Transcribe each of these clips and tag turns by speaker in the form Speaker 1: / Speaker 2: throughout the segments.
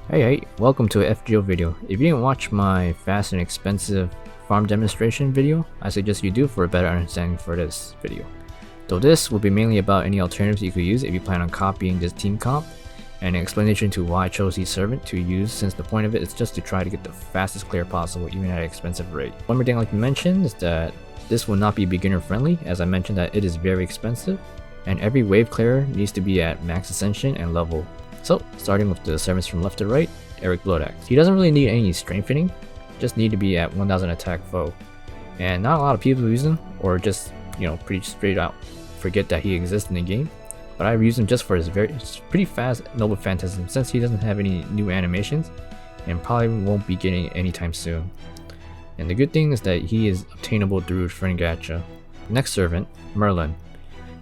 Speaker 1: Hey, welcome to a FGO video. If you didn't watch my fast and expensive farm demonstration video, I suggest you do for a better understanding for this video. Though this will be mainly about any alternatives you could use if you plan on copying this team comp, and an explanation to why I chose each servant to use, since the point of it is just to try to get the fastest clear possible even at an expensive rate. One more thing I'd like to mention is that this will not be beginner friendly, as I mentioned that it is very expensive, and every wave clearer needs to be at max ascension and level. So, starting with the servants from left to right, Eric Blodaxe. He doesn't really need any strengthening, just need to be at 1000 attack foe. And not a lot of people use him, or just, pretty straight out forget that he exists in the game. But I use him just for his pretty fast Noble Phantasm, since he doesn't have any new animations, and probably won't be getting anytime soon. And the good thing is that he is obtainable through Friend Gacha. Next servant, Merlin.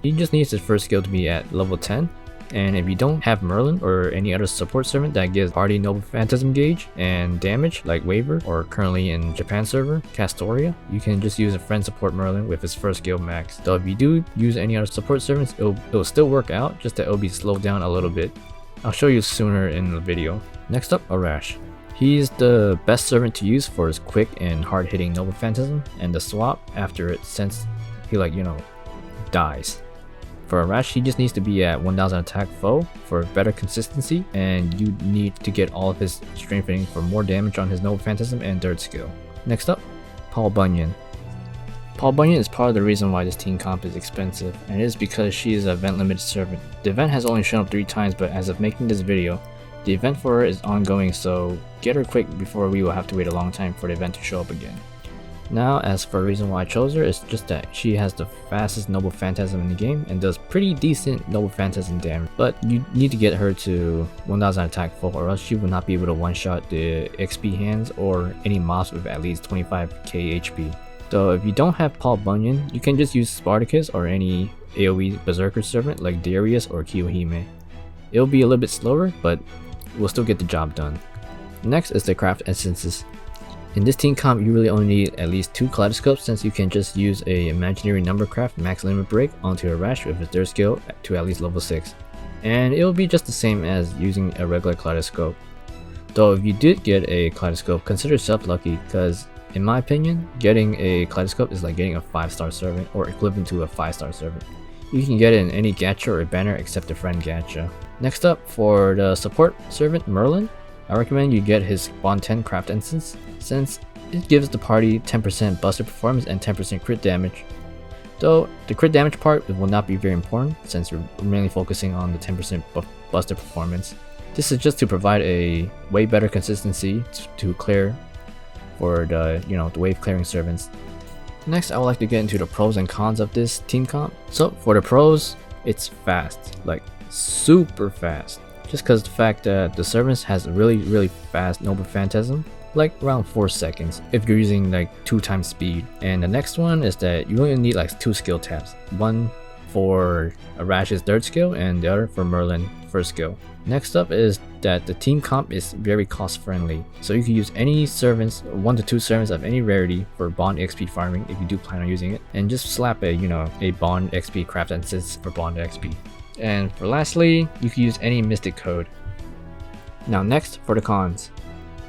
Speaker 1: He just needs his first skill to be at level 10. And if you don't have Merlin or any other support servant that gives party Noble Phantasm gauge and damage like Waver, or currently in Japan server, Castoria, you can just use a friend support Merlin with his first skill max. Though if you do use any other support servants, it'll still work out, just that it'll be slowed down a little bit. I'll show you sooner in the video. Next up, Arash. He's the best servant to use for his quick and hard hitting Noble Phantasm and the swap after it, since he dies. For Arash, he just needs to be at 1000 attack foe for better consistency, and you need to get all of his strengthening for more damage on his Noble Phantasm and third skill. Next up, Paul Bunyan. Paul Bunyan is part of the reason why this team comp is expensive, and it is because she is an event limited servant. The event has only shown up 3 times, but as of making this video, the event for her is ongoing, so get her quick before we will have to wait a long time for the event to show up again. Now, as for the reason why I chose her, it's just that she has the fastest Noble Phantasm in the game and does pretty decent Noble Phantasm damage. But you need to get her to 1000 attack full, or else she will not be able to one-shot the EXP hands or any mobs with at least 25k HP. So if you don't have Paul Bunyan, you can just use Spartacus or any AoE Berserker servant like Darius or Kiyohime. It'll be a little bit slower, but we'll still get the job done. Next is the craft essences. In this team comp, you really only need at least 2 kaleidoscopes, since you can just use a imaginary number craft max limit break onto a Arash with his third skill to at least level 6. And it'll be just the same as using a regular kaleidoscope. Though if you did get a kaleidoscope, consider yourself lucky, because in my opinion, getting a kaleidoscope is like getting a 5-star servant, or equivalent to a 5-star servant. You can get it in any gacha or banner except the friend gacha. Next up, for the support servant Merlin, I recommend you get his Bond 10 craft instance, since it gives the party 10% buster performance and 10% crit damage. Though the crit damage part will not be very important, since we're mainly focusing on the 10% buster performance. This is just to provide a way better consistency to clear for the the wave clearing servants. Next, I would like to get into the pros and cons of this team comp. So for the pros, it's fast, like super fast. Just because the fact that the servants has really fast Noble Phantasm, like around 4 seconds if you're using like 2 times speed. And the next one is that you only need like 2 skill taps, one for Arash's third skill and the other for Merlin first skill. Next up is that the team comp is very cost friendly, so you can use any servants, 1 to 2 servants of any rarity for Bond XP farming if you do plan on using it, and just slap a Bond XP craft instance for Bond XP. And for lastly, you can use any mystic code. Now next for the cons.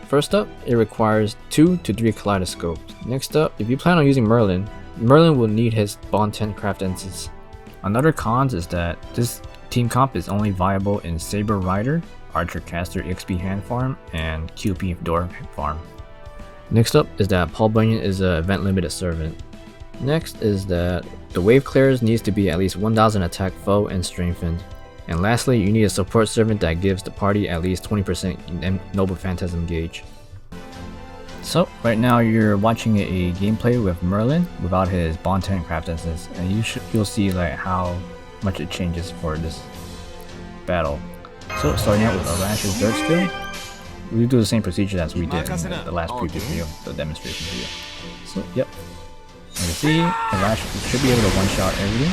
Speaker 1: First up, it requires 2 to 3 kaleidoscopes. Next up, if you plan on using Merlin will need his Bond 10 craft instance. Another cons is that this team comp is only viable in Saber Rider, Archer Caster EXP hand farm, and QP door farm. Next up is that Paul Bunyan is an event limited servant. Next is that the wave clearers needs to be at least 1000 attack foe and strengthened. And lastly, you need a support servant that gives the party at least 20% Noble Phantasm gauge. So right now you're watching a gameplay with Merlin without his Bond 10 craft instance, and you'll see like how much it changes for this battle. So starting out with Arash's third skill, we do the same procedure as we did in the last previous video, the demonstration video. So yep. You can see Arash should be able to one-shot everything.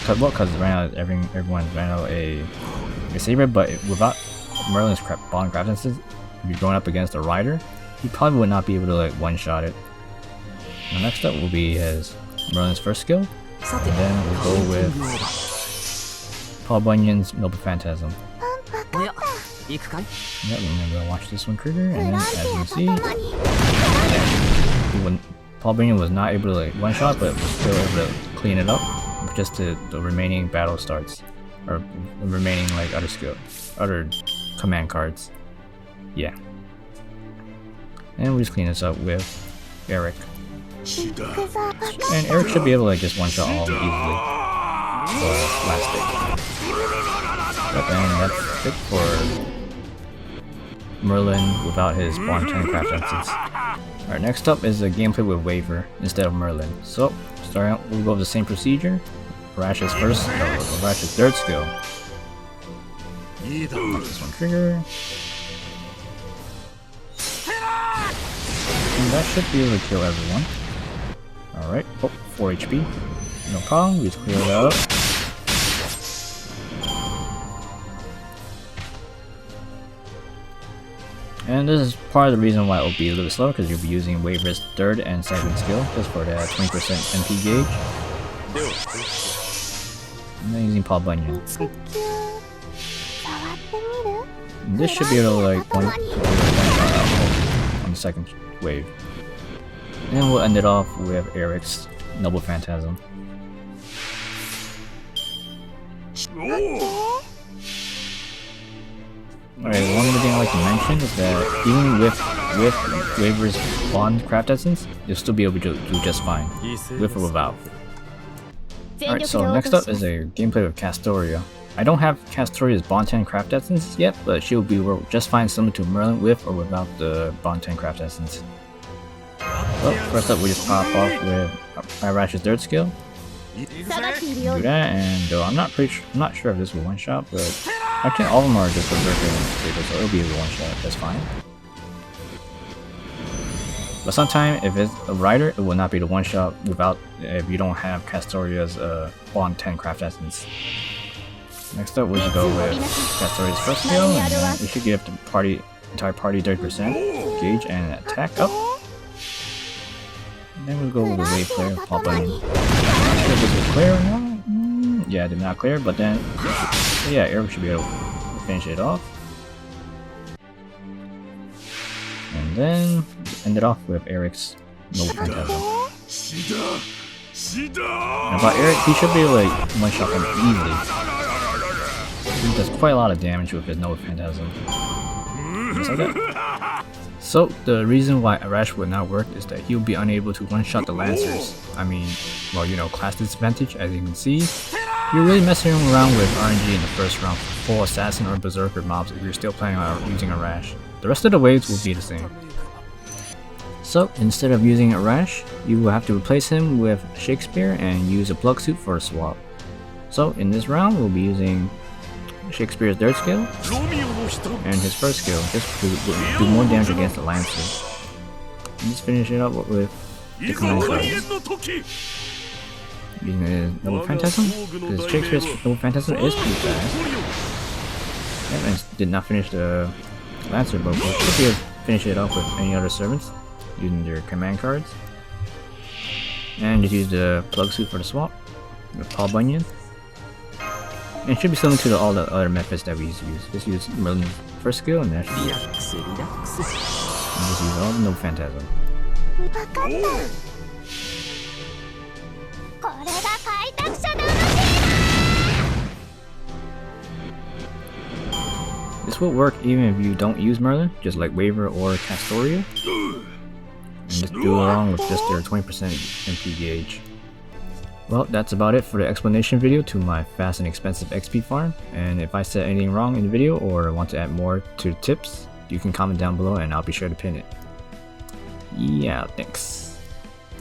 Speaker 1: Because right now everyone's right now a saber, but without Merlin's Bond craft instance, if you're going up against a rider, he probably would not be able to like one-shot it. Now next up will be his Merlin's first skill, and then we'll go with Paul Bunyan's Noble Phantasm. Yep, I'm gonna watch this one trigger, and then as you can see, Paul Bunyan was not able to like one shot, but was still able to clean it up just to the remaining battle starts, or remaining like other command cards. Yeah. And we just clean this up with Eric. And Eric should be able to like just one shot all easily. For last stage. But then that's it for Merlin without his Bond 10 craft essence. Alright, next up is the gameplay with Waver instead of Merlin. So, starting out, we'll go with the same procedure. Rash's third skill. Pop this one trigger. And that should be able to kill everyone. Alright, 4 HP. No problem, we just clear that up. And this is part of the reason why it will be a little bit slow, because you'll be using Waver's third and second skill just for that 20% MP gauge. And then using Paul Bunyan. And this should be able to like one shot on the second wave. And we'll end it off with Eric's Noble Phantasm. Alright, one more thing I'd like to mention is that even with Waver's Bond craft essence, you'll still be able to do just fine, with or without. Alright, so next up is a gameplay with Castoria. I don't have Castoria's Bond 10 craft essence yet, but she'll be just fine similar to Merlin with or without the Bond 10 craft essence. Well, first up we just pop off with Rash's third skill. Do that, and I'm not sure if this will one shot, but I think all of them are just berserker and stable, so it'll be a one shot. That's fine. But sometimes if it's a rider, it will not be the one shot without if you don't have Castoria's Bond 10 craft essence. Next up, we'll go with Castoria's first skill, and we should give the entire party 30% gauge and attack up. And then we'll go with the wave player, Paul Bunyan. Not sure if this will clear or not. Yeah, it did not clear, but then yeah, Eric should be able to finish it off. And then end it off with Eric's Noble Phantasm. And about Eric, he should be able to like one shot him easily. He does quite a lot of damage with his Noble Phantasm. Just like that. So the reason why Rash would not work is that he'll be unable to one-shot the Lancers. I mean, well, you know, class disadvantage, as you can see. You're really messing around with RNG in the first round for full Assassin or Berserker mobs if you're still planning on using a Rash. The rest of the waves will be the same. So instead of using a Rash, you will have to replace him with Shakespeare and use a plug suit for a swap. So in this round, we'll be using Shakespeare's third skill and his first skill, just to do more damage against the Lancer. And just finish it up with the command cards. Using his Noble Phantasm, because Shakespeare's Noble Phantasm is pretty fast. And did not finish the Lancer, but we'll should be able to finish it off with any other servants using their command cards. And just use the plug suit for the swap with Paul Bunyan. And it should be similar to all the other methods that we use. Just use Merlin's first skill and that should be it. And just use all the Noble Phantasm. This will work even if you don't use Merlin, just like Waver or Castoria. And just do along with just their 20% MP gauge. Well, that's about it for the explanation video to my fast and expensive XP farm, and if I said anything wrong in the video or want to add more to the tips, you can comment down below and I'll be sure to pin it. Yeah, thanks.